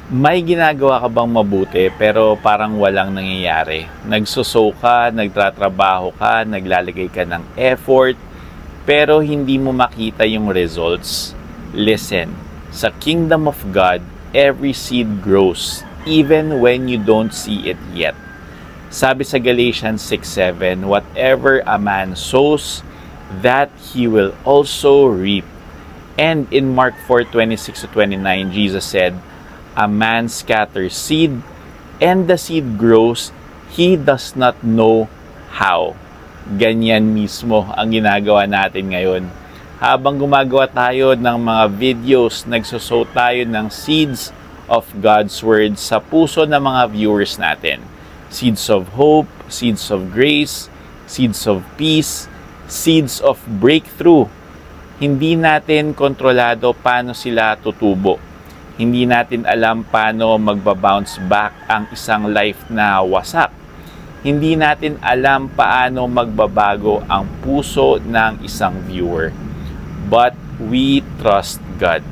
May ginagawa ka bang mabuti pero parang walang nangyayari? Nagsuso ka, nagtatrabaho ka, naglalagay ka ng effort, pero hindi mo makita yung results? Listen, sa Kingdom of God, every seed grows, even when you don't see it yet. Sabi sa Galatians 6:7, whatever a man sows, that he will also reap. And in Mark 4:26-29, Jesus said, a man scatters seed, and the seed grows, he does not know how. Ganyan mismo ang ginagawa natin ngayon. Habang gumagawa tayo ng mga videos, nagsosow tayo ng seeds of God's Word sa puso ng mga viewers natin. Seeds of hope, seeds of grace, seeds of peace, seeds of breakthrough. Hindi natin kontrolado paano sila tutubo. Hindi natin alam paano magbabounce back ang isang life na wasak. Hindi natin alam paano magbabago ang puso ng isang viewer. But we trust God.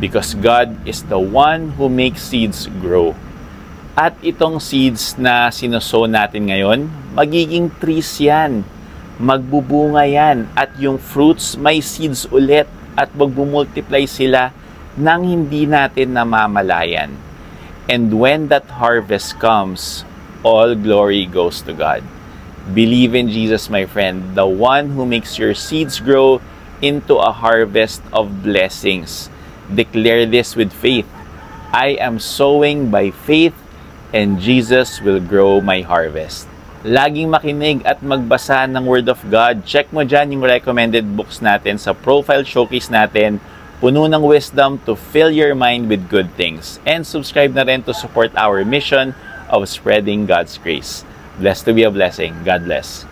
Because God is the one who makes seeds grow. At itong seeds na sinusow natin ngayon, magiging trees yan. Magbubunga yan. At yung fruits, may seeds ulit. At magbumultiply sila nang hindi natin namamalayan. And when that harvest comes, all glory goes to God. Believe in Jesus, my friend, the one who makes your seeds grow into a harvest of blessings. Declare this with faith. I am sowing by faith, and Jesus will grow my harvest. Laging makinig at magbasa ng Word of God. Check mo dyan yung recommended books natin sa profile showcase natin. Puno ng wisdom to fill your mind with good things. And subscribe na rin to support our mission of spreading God's grace. Blessed to be a blessing. God bless.